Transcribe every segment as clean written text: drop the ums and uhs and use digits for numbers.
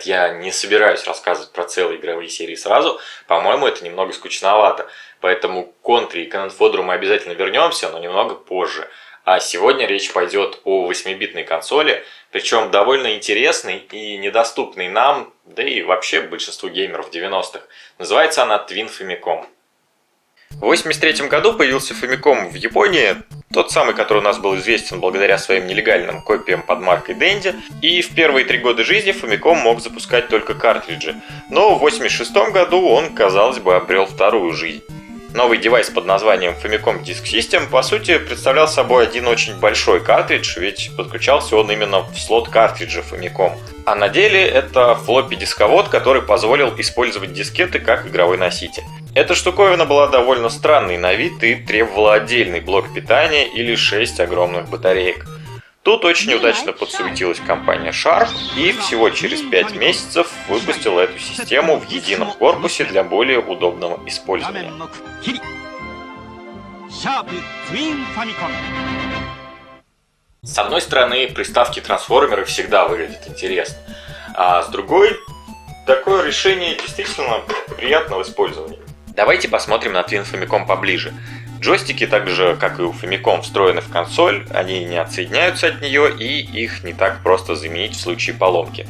я не собираюсь рассказывать про целые игровые серии сразу. По-моему, это немного скучновато. Поэтому к Контре и Cannon Fodder мы обязательно вернемся, но немного позже. А сегодня речь пойдет о 8-битной консоли, причем довольно интересной и недоступной нам, да и вообще большинству геймеров 90-х. Называется она Twin Famicom. В 1983 году появился Famicom в Японии, тот самый, который у нас был известен благодаря своим нелегальным копиям под маркой Dendy, и в первые 3 года жизни Famicom мог запускать только картриджи, но в 1986 году он, казалось бы, обрел вторую жизнь. Новый девайс под названием Famicom Disk System по сути представлял собой один очень большой картридж, ведь подключался он именно в слот картриджа Famicom. А на деле это флоппи-дисковод, который позволил использовать дискеты как игровой носитель. Эта штуковина была довольно странной на вид и требовала отдельный блок питания или 6 огромных батареек. Тут очень удачно подсуетилась компания Sharp и всего через 5 месяцев выпустила эту систему в едином корпусе для более удобного использования. С одной стороны, приставки-трансформеры всегда выглядят интересно, а с другой, такое решение действительно приятно в использовании. Давайте посмотрим на Twin Famicom поближе. Джойстики, так же как и у Famicom, встроены в консоль, они не отсоединяются от нее и их не так просто заменить в случае поломки.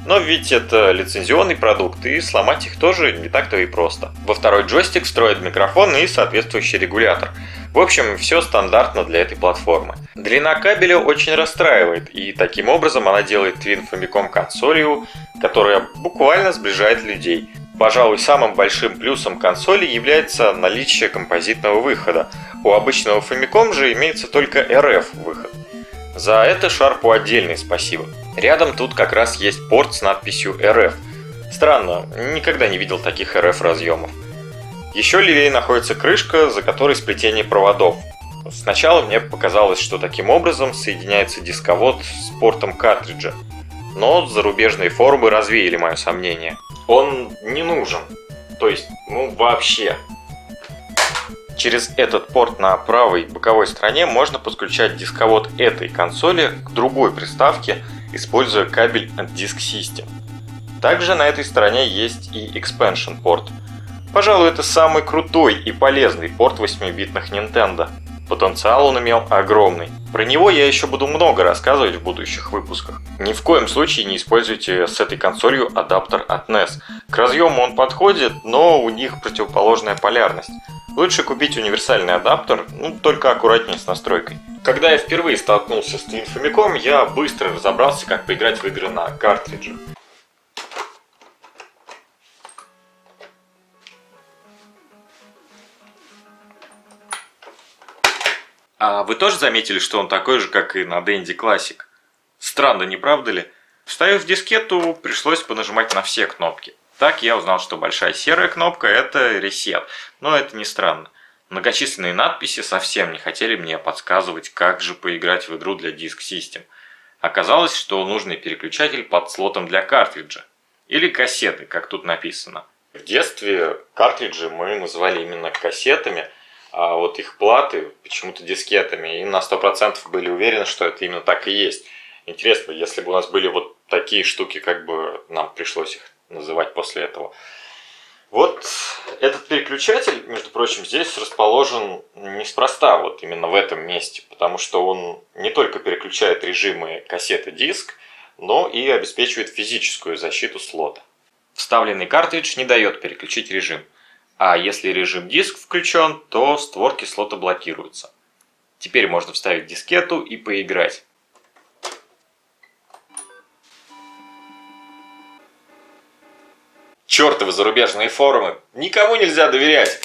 Но ведь это лицензионный продукт, и сломать их тоже не так-то и просто. Во второй джойстик встроен микрофон и соответствующий регулятор. В общем, все стандартно для этой платформы. Длина кабеля очень расстраивает, и таким образом она делает Twin Famicom консолью, которая буквально сближает людей. Пожалуй, самым большим плюсом консоли является наличие композитного выхода. У обычного Famicom же имеется только RF-выход. За это Sharp'у отдельное спасибо. Рядом тут как раз есть порт с надписью RF. Странно, никогда не видел таких RF-разъемов. Еще левее находится крышка, за которой сплетение проводов. Сначала мне показалось, что таким образом соединяется дисковод с портом картриджа. Но зарубежные форумы развеяли мое сомнение. Он не нужен. То есть, вообще. Через этот порт на правой боковой стороне можно подключать дисковод этой консоли к другой приставке, используя кабель от Disk System. Также на этой стороне есть и Expansion порт. Пожалуй, это самый крутой и полезный порт 8-битных Nintendo. Потенциал он имел огромный. Про него я еще буду много рассказывать в будущих выпусках. Ни в коем случае не используйте с этой консолью адаптер от NES. К разъему он подходит, но у них противоположная полярность. Лучше купить универсальный адаптер, только аккуратнее с настройкой. Когда я впервые столкнулся с Twin Famicom, я быстро разобрался, как поиграть в игры на картриджах. А вы тоже заметили, что он такой же, как и на Dendy Classic? Странно, не правда ли? Вставив дискету, пришлось понажимать на все кнопки. Так я узнал, что большая серая кнопка – это Reset, но это не странно. Многочисленные надписи совсем не хотели мне подсказывать, как же поиграть в игру для Disk System. Оказалось, что нужный переключатель под слотом для картриджа. Или кассеты, как тут написано. В детстве картриджи мы называли именно кассетами, а вот их платы почему-то дискетами, и на 100% были уверены, что это именно так и есть. Интересно, если бы у нас были вот такие штуки, как бы нам пришлось их называть после этого. Вот этот переключатель, между прочим, здесь расположен неспроста, вот именно в этом месте, потому что он не только переключает режимы кассеты-диск, но и обеспечивает физическую защиту слота. Вставленный картридж не дает переключить режим. А если режим диск включен, то створки слота блокируются. Теперь можно вставить дискету и поиграть. Чёртовы зарубежные форумы! Никому нельзя доверять!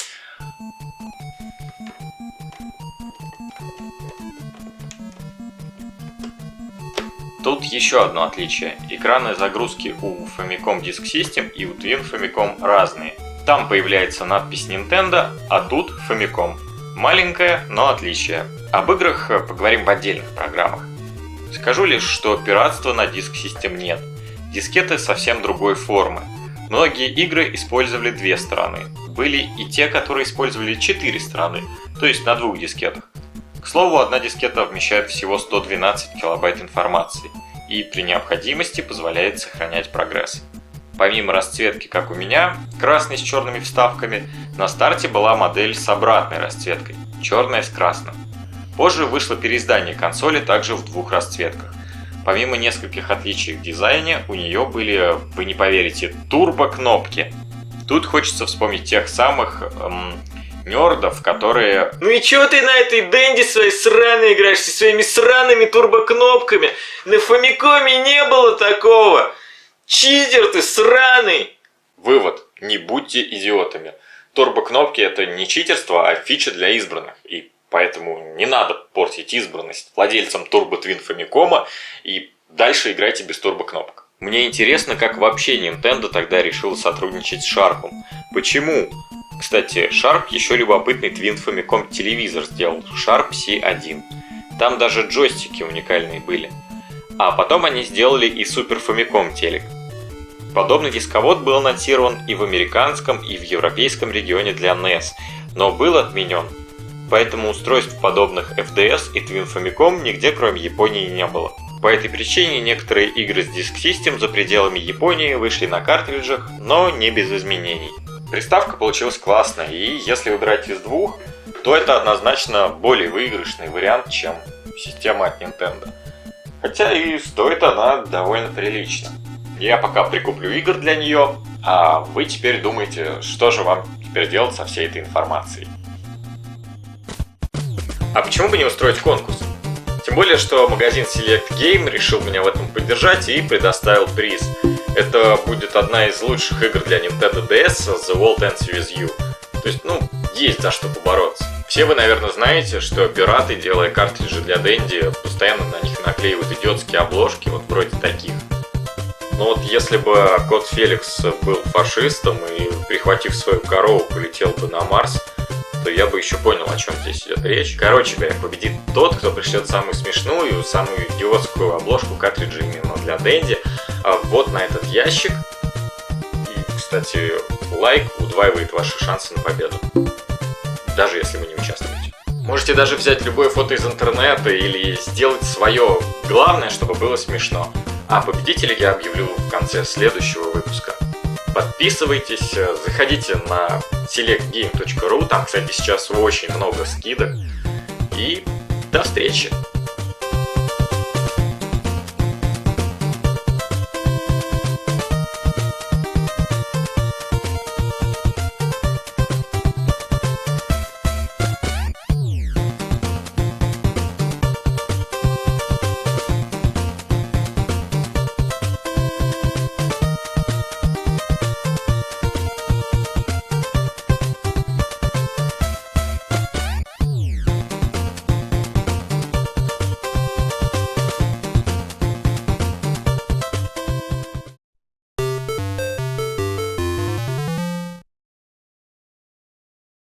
Тут еще одно отличие. Экраны загрузки у Famicom Disk System и у Twin Famicom разные. Там появляется надпись Nintendo, а тут Famicom. Маленькое, но отличие. Об играх поговорим в отдельных программах. Скажу лишь, что пиратства на Disk System нет. Дискеты совсем другой формы. Многие игры использовали 2 стороны. Были и те, которые использовали 4 стороны, то есть на 2 дискетах. К слову, одна дискета вмещает всего 112 килобайт информации и при необходимости позволяет сохранять прогресс. Помимо расцветки, как у меня, красной с черными вставками, на старте была модель с обратной расцветкой, черная с красным. Позже вышло переиздание консоли также в двух расцветках. Помимо нескольких отличий в дизайне, у нее были, вы не поверите, турбо-кнопки. Тут хочется вспомнить тех самых нердов, которые... Ну и чё ты на этой Денди своей сраной играешь со своими сраными турбокнопками? На Фамикоме не было такого! Читер ты сраный! Вывод. Не будьте идиотами. Турбокнопки — это не читерство, а фича для избранных. И поэтому не надо портить избранность владельцам Turbo Twin Famicom и дальше играйте без турбокнопок. Мне интересно, как вообще Nintendo тогда решила сотрудничать с Sharp. Почему? Кстати, Sharp еще любопытный Twin Famicom телевизор сделал, Sharp C1. Там даже джойстики уникальные были. А потом они сделали и Super Famicom телек. Подобный дисковод был анонсирован и в американском, и в европейском регионе для NES, но был отменен. Поэтому устройств подобных FDS и Twin Famicom нигде кроме Японии не было. По этой причине некоторые игры с Disk System за пределами Японии вышли на картриджах, но не без изменений. Приставка получилась классная, и если выбирать из двух, то это однозначно более выигрышный вариант, чем система от Nintendo. Хотя и стоит она довольно прилично. Я пока прикуплю игр для нее, а вы теперь думаете, что же вам теперь делать со всей этой информацией. А почему бы не устроить конкурс? Тем более, что магазин Select Game решил меня в этом поддержать и предоставил приз. Это будет одна из лучших игр для Nintendo DS The World Ends With You. То есть, есть за что побороться. Все вы, наверное, знаете, что пираты, делая картриджи для Dendy, постоянно на них наклеивают идиотские обложки, вот вроде таких. Но вот если бы кот Феликс был фашистом и, прихватив свою корову, полетел бы на Марс, то я бы еще понял, о чем здесь идет речь. Короче говоря, победит тот, кто пришлет самую смешную, самую идиотскую обложку картриджа именно для Dendy вот на этот ящик. И, кстати, лайк удваивает ваши шансы на победу, даже если вы не участвуете. Можете даже взять любое фото из интернета или сделать свое. Главное, чтобы было смешно. А победителя я объявлю в конце следующего выпуска. Подписывайтесь, заходите на selectgame.ru, там, кстати, сейчас очень много скидок. И до встречи!